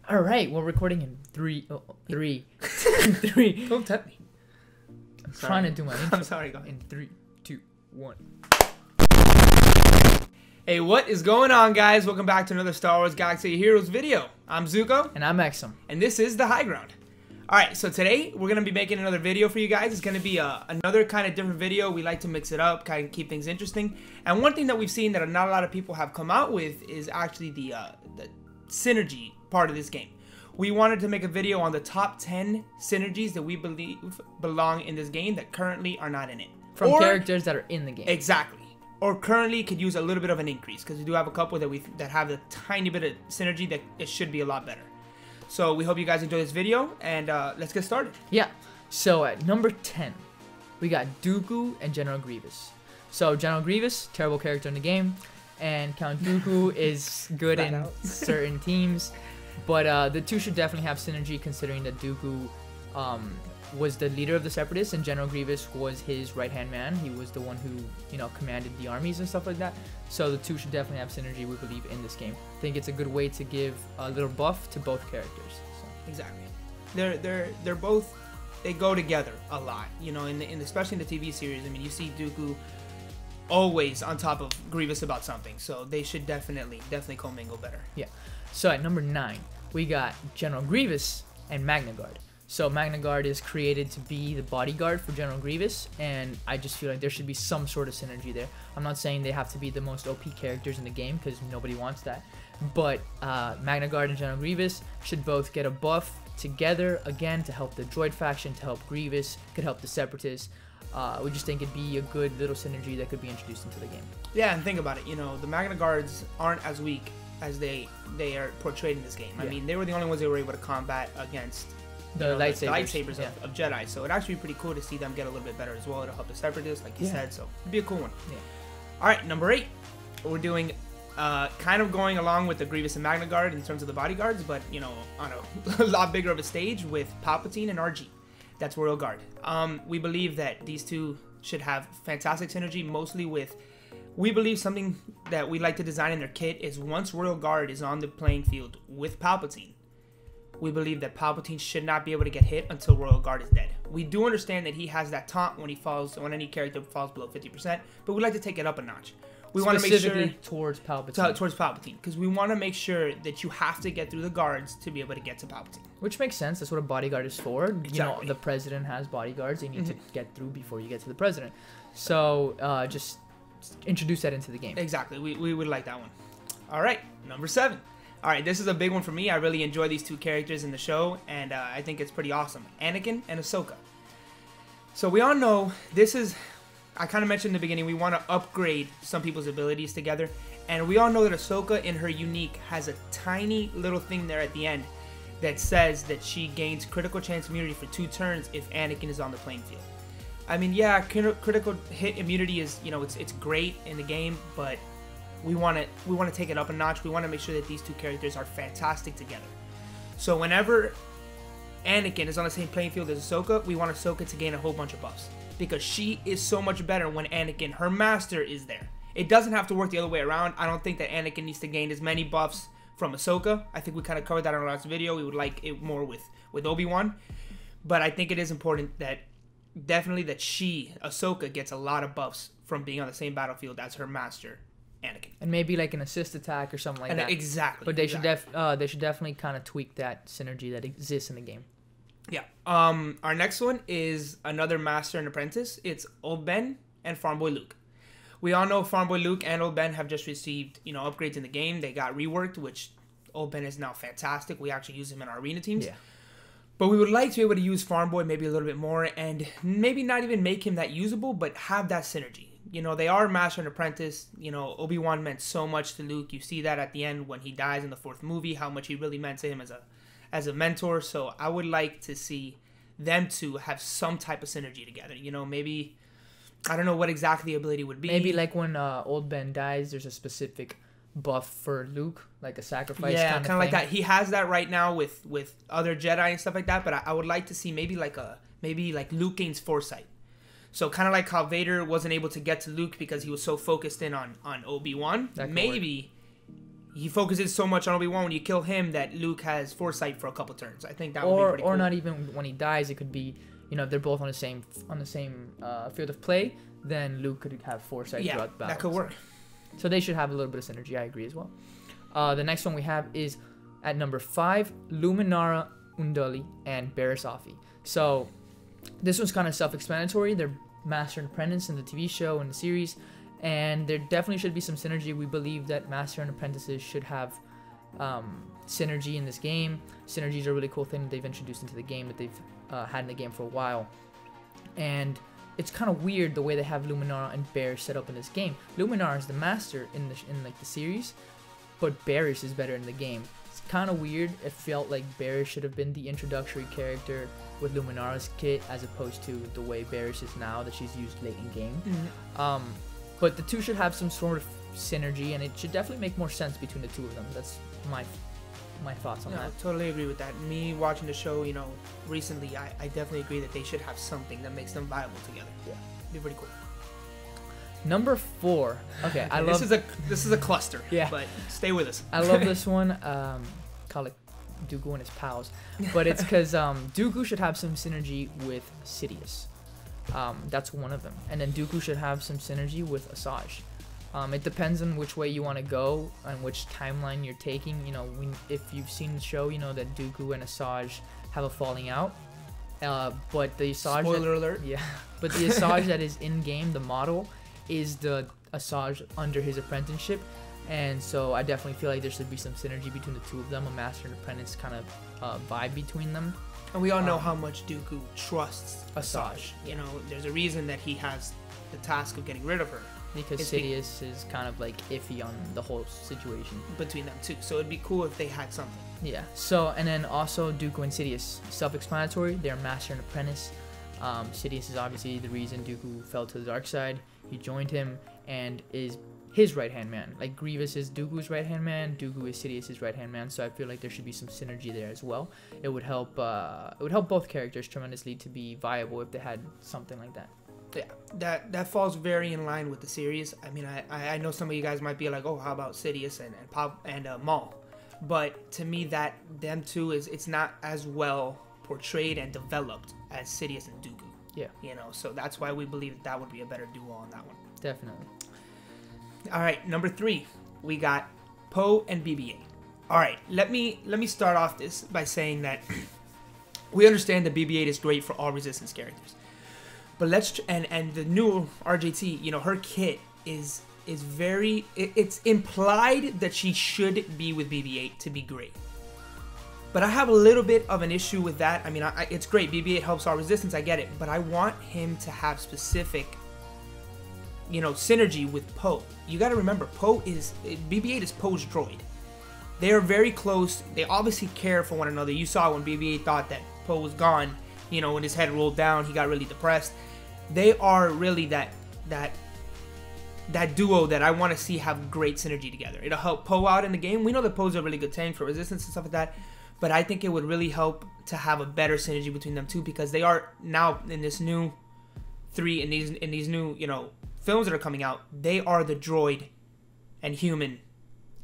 All right, we're recording in three. Don't tempt me. I'm trying to do my intro. I'm sorry, go ahead. In 3, 2, 1. Hey, what is going on, guys? Welcome back to another Star Wars Galaxy of Heroes video. I'm Zuko. And I'm Exum. And this is The High Ground. Alright, so today we're going to be making another video for you guys. It's going to be another kind of different video. We like to mix it up, kind of keep things interesting. And one thing that we've seen that not a lot of people have come out with is actually the synergy part of this game. We wanted to make a video on the top 10 synergies that we believe belong in this game that currently are not in it. From characters that are in the game. Exactly. Or currently could use a little bit of an increase, because we do have a couple that have a tiny bit of synergy that it should be a lot better. So we hope you guys enjoy this video, and let's get started. Yeah. So at number 10, we got Dooku and General Grievous. So General Grievous, terrible character in the game, and Count Dooku is good in certain teams. But the two should definitely have synergy, considering that Dooku was the leader of the Separatists and General Grievous was his right-hand man. He was the one who, you know, commanded the armies and stuff like that. So the two should definitely have synergy, we believe, in this game. I think it's a good way to give a little buff to both characters. So. Exactly. They're both, they go together a lot. You know, especially in the TV series. I mean, you see Dooku always on top of Grievous about something. So they should definitely commingle better. Yeah. So at number 9, we got General Grievous and MagnaCuard. So MagnaCuard is created to be the bodyguard for General Grievous, and I just feel like there should be some sort of synergy there. I'm not saying they have to be the most OP characters in the game, because nobody wants that. But MagnaCuard and General Grievous should both get a buff together, again, to help the droid faction, to help Grievous, could help the Separatists. We just think it'd be a good little synergy that could be introduced into the game. Yeah, and think about it. You know, the MagnaCuards aren't as weak as they are portrayed in this game. Yeah. I mean, they were the only ones that were able to combat against the lightsabers of Jedi. So it'd actually be pretty cool to see them get a little bit better as well. It'll help the Separatists, like you said. So it'd be a cool one. Yeah. All right, number 8. We're doing kind of going along with the Grievous and MagnaCuard in terms of the bodyguards, but, you know, on a lot bigger of a stage with Palpatine and RG. That's Royal Guard. We believe that these two should have fantastic synergy, mostly with... We believe something that we like to design in their kit is once Royal Guard is on the playing field with Palpatine, we believe that Palpatine should not be able to get hit until Royal Guard is dead. We do understand that he has that taunt when any character falls below 50%, but we like to take it up a notch. We want to make sure towards Palpatine. Towards Palpatine, because we want to make sure that you have to get through the guards to be able to get to Palpatine. Which makes sense. That's what a bodyguard is for. Exactly. You know, the president has bodyguards. You need to get through before you get to the president. So just introduce that into the game. Exactly. We would like that one. All right, number 7. All right, this is a big one for me. I really enjoy these two characters in the show, and I think it's pretty awesome. Anakin and Ahsoka. So we all know this is... I kind of mentioned in the beginning, we want to upgrade some people's abilities together. And we all know that Ahsoka, in her unique, has a tiny little thing there at the end that says that she gains critical chance immunity for 2 turns if Anakin is on the playing field. I mean, yeah, critical hit immunity is, you know, it's great in the game, but we want to take it up a notch. We want to make sure that these two characters are fantastic together. So whenever Anakin is on the same playing field as Ahsoka, we want Ahsoka to gain a whole bunch of buffs, because she is so much better when Anakin, her master, is there. It doesn't have to work the other way around. I don't think that Anakin needs to gain as many buffs from Ahsoka. I think we kind of covered that in our last video. We would like it more with Obi-Wan. But I think it is important that definitely that Ahsoka, gets a lot of buffs from being on the same battlefield as her master, Anakin. And maybe like an assist attack or something like that. Exactly. But they should definitely kind of tweak that synergy that exists in the game. Yeah. Our next one is another Master and Apprentice. It's Old Ben and Farm Boy Luke. We all know Farm Boy Luke and Old Ben have just received, you know, upgrades in the game. They got reworked, which Old Ben is now fantastic. We actually use him in our arena teams. Yeah. But we would like to be able to use Farm Boy maybe a little bit more, and maybe not even make him that usable, but have that synergy. You know, they are Master and Apprentice. You know, Obi-Wan meant so much to Luke. You see that at the end when he dies in the 4th movie, how much he really meant to him as a mentor. So I would like to see them two have some type of synergy together. You know, maybe, I don't know what exactly the ability would be. Maybe like when Old Ben dies, there's a specific buff for Luke, like a sacrifice kind of like that. He has that right now with other Jedi and stuff like that, but I would like to see maybe like Luke gains foresight. So kind of like how Vader wasn't able to get to Luke because he was so focused in on Obi-Wan. Maybe he focuses so much on Obi-Wan when you kill him that Luke has foresight for a couple turns. I think that would be pretty cool. Or not even when he dies, it could be, you know, if they're both on the same field of play, then Luke could have foresight throughout the battle. That could work. So they should have a little bit of synergy. I agree as well. The next one we have is at number 5, Luminara, Unduli, and Barriss Offee. So this one's kind of self-explanatory. They're Master and Apprentice in the TV show and the series, and there definitely should be some synergy. We believe that Master and Apprentices should have synergy in this game. Synergies are a really cool thing that they've introduced into the game, that they've had in the game for a while. And it's kind of weird the way they have Luminara and Barriss set up in this game. Luminara is the Master in like the series, but Barriss is better in the game. It's kind of weird. It felt like Barriss should have been the introductory character with Luminara's kit, as opposed to the way Barriss is now, that she's used late in game. Mm-hmm. But the two should have some sort of synergy, and it should definitely make more sense between the two of them. That's my thoughts on that. I totally agree with that. Me watching the show, you know, recently, I definitely agree that they should have something that makes them viable together. Yeah, it'd be pretty cool. Number 4. Okay, I love this is a cluster. Yeah, but stay with us. I love this one. Call it Dooku and his pals, but it's because Dooku should have some synergy with Sidious. That's one of them, and then Dooku should have some synergy with Assaji. It depends on which way you want to go and which timeline you're taking. You know, if you've seen the show, you know that Dooku and Assaji have a falling out. But the Assaji spoiler alert. Yeah, but the Assaji that is in game, the model, is the Assaji under his apprenticeship, and so I definitely feel like there should be some synergy between the two of them, a master and apprentice kind of vibe between them. And we all know how much Dooku trusts Assaji. You know, there's a reason that he has the task of getting rid of her. Because Sidious is kind of like iffy on the whole situation between them two. So it'd be cool if they had something. Yeah. So, and then also Dooku and Sidious, self-explanatory. They're master and apprentice. Sidious is obviously the reason Dooku fell to the dark side. He joined him and is his right-hand man. Like Grievous is Dooku's right-hand man, Dooku is Sidious's right-hand man. So I feel like there should be some synergy there as well. It would help. It would help both characters tremendously to be viable if they had something like that. Yeah, that falls very in line with the series. I mean, I know some of you guys might be like, oh, how about Sidious and Maul? But to me, that them two it's not as well portrayed and developed as Sidious and Dooku. Yeah. You know, so that's why we believe that would be a better duo on that one. Definitely. All right, number 3, we got Poe and BB-8. All right, let me start off this by saying that we understand that BB-8 is great for all Resistance characters. But and the new RJT, you know, her kit is very, it's implied that she should be with BB-8 to be great. But I have a little bit of an issue with that. I mean, it's great, BB-8 helps our Resistance, I get it, but I want him to have specific, you know, synergy with Poe. You got to remember, BB-8 is Poe's droid. They are very close. They obviously care for one another. You saw when BB-8 thought that Poe was gone, you know, when his head rolled down, he got really depressed. They are really that duo that I want to see have great synergy together. It'll help Poe out in the game. We know that Poe's a really good tank for Resistance and stuff like that, but I think it would really help to have a better synergy between them two, because they are now in this new in these new, you know, films that are coming out. They are the droid and human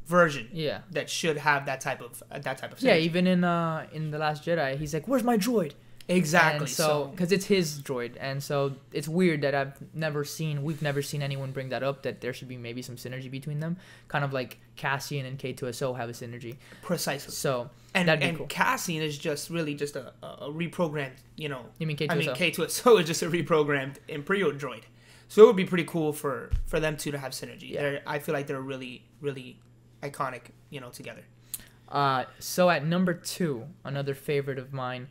version. Yeah. That should have that type of synergy. Yeah, even in The Last Jedi, he's like, "Where's my droid?" Exactly. And so, because it's his droid, and so it's weird that we've never seen anyone bring that up, that there should be maybe some synergy between them, kind of like Cassian and K2SO have a synergy. Precisely. So that'd be cool. And Cassian is just really just a reprogrammed, you know. You mean K2SO? I mean, K2SO is just a reprogrammed Imperial droid. So it would be pretty cool for them two to have synergy. Yeah. I feel like they're really, really iconic, you know, together. So at number 2, another favorite of mine.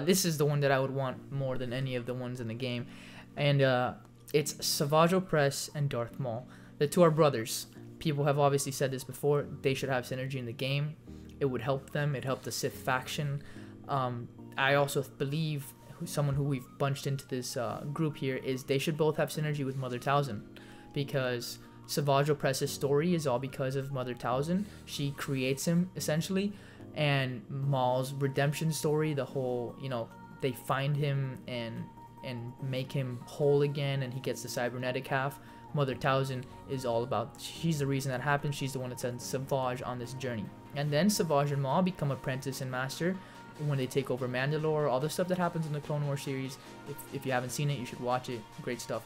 This is the one that I would want more than any of the ones in the game. And it's SWGOH and Darth Maul. The two are brothers. People have obviously said this before. They should have synergy in the game. It would help them. It helped the Sith faction. I also believe someone who we've bunched into this group here is they should both have synergy with Mother Talzin. Because SWGOH's story is all because of Mother Talzin. She creates him, essentially. And Maul's redemption story, the whole, you know, they find him and make him whole again, and he gets the cybernetic half. Mother Talzin is all about. She's the reason that happens. She's the one that sends Savage on this journey. And then Savage and Maul become apprentice and master when they take over Mandalore. All the stuff that happens in the Clone Wars series. If you haven't seen it, you should watch it. Great stuff.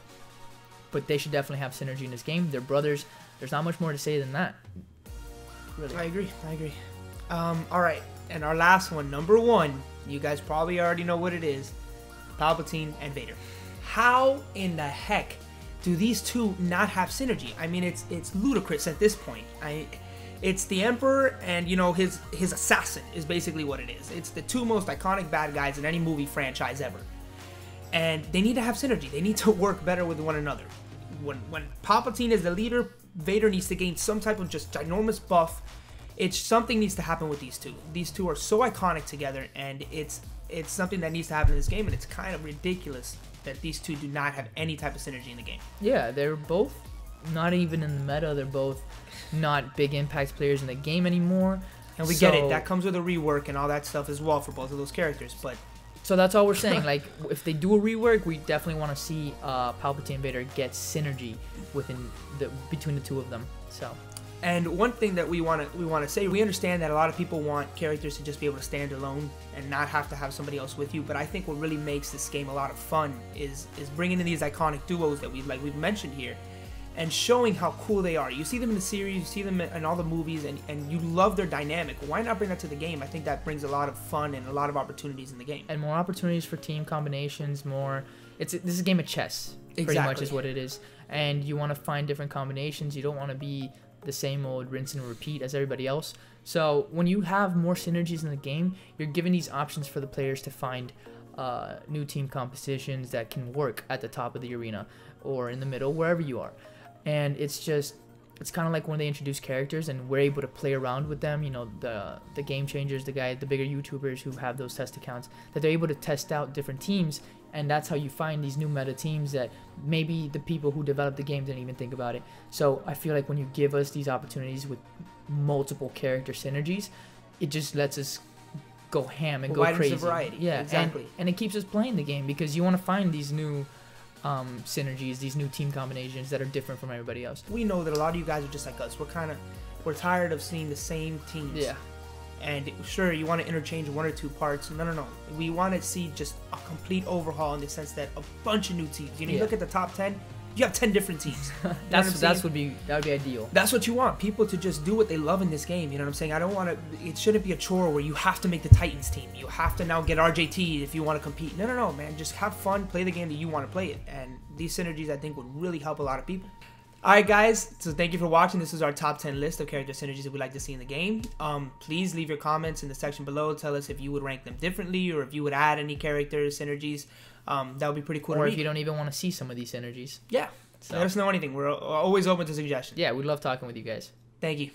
But they should definitely have synergy in this game. They're brothers. There's not much more to say than that. Really. I agree. All right. And our last one, number 1. You guys probably already know what it is. Palpatine and Vader. How in the heck do these two not have synergy? I mean, it's ludicrous at this point. It's the Emperor and, you know, his assassin is basically what it is. It's the two most iconic bad guys in any movie franchise ever. And they need to have synergy. They need to work better with one another. When Palpatine is the leader, Vader needs to gain some type of just ginormous buff. Something needs to happen with these two. These two are so iconic together, and it's something that needs to happen in this game, and it's kind of ridiculous that these two do not have any type of synergy in the game. Yeah, they're both not even in the meta. They're both not big impact players in the game anymore. And we get it. That comes with a rework and all that stuff as well for both of those characters. But so that's all we're saying. Like, if they do a rework, we definitely want to see Palpatine and Vader get synergy between the two of them. So. And one thing that we want to say, we understand that a lot of people want characters to just be able to stand alone and not have to have somebody else with you. But I think what really makes this game a lot of fun is bringing in these iconic duos that we've mentioned here, and showing how cool they are. You see them in the series, you see them in all the movies, and you love their dynamic. Why not bring that to the game? I think that brings a lot of fun and a lot of opportunities in the game. And more opportunities for team combinations. This is a game of chess. Exactly. Pretty much is what it is. And you want to find different combinations. You don't want to be the same old rinse and repeat as everybody else. So when you have more synergies in the game, you're giving these options for the players to find new team compositions that can work at the top of the arena or in the middle, wherever you are. And it's kind of like when they introduce characters and we're able to play around with them, you know, the game changers, the bigger YouTubers who have those test accounts, that they're able to test out different teams. And that's how you find these new meta teams that maybe the people who developed the game didn't even think about it. So I feel like when you give us these opportunities with multiple character synergies, it just lets us go ham and go crazy. The variety. Yeah, exactly. And it keeps us playing the game because you want to find these new synergies, these new team combinations that are different from everybody else. We know that a lot of you guys are just like us. We're tired of seeing the same teams. Yeah. And sure, you want to interchange one or two parts. No. We want to see just a complete overhaul in the sense that a bunch of new teams. You know, you look at the top 10, you have 10 different teams. that would be ideal. That's what you want. People to just do what they love in this game. You know what I'm saying? I don't want to. It shouldn't be a chore where you have to make the Titans team. You have to now get RJT if you want to compete. No, man. Just have fun, play the game that you want to play it. And these synergies, I think, would really help a lot of people. Alright guys, so thank you for watching. This is our top 10 list of character synergies that we'd like to see in the game. Please leave your comments in the section below. Tell us if you would rank them differently or if you would add any character synergies. That would be pretty cool. Or if you don't even want to see some of these synergies. Yeah, so let us know anything. We're always open to suggestions. Yeah, we love talking with you guys. Thank you.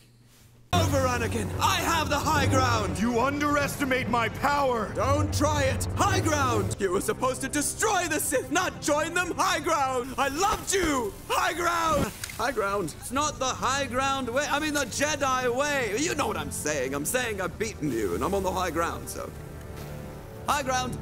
Over, Anakin! I have the high ground! You underestimate my power! Don't try it! High ground! You were supposed to destroy the Sith, not join them! High ground! I loved you! High ground! High ground? It's not the high ground way. I mean the Jedi way. You know what I'm saying. I'm saying I've beaten you and I'm on the high ground, so... High ground!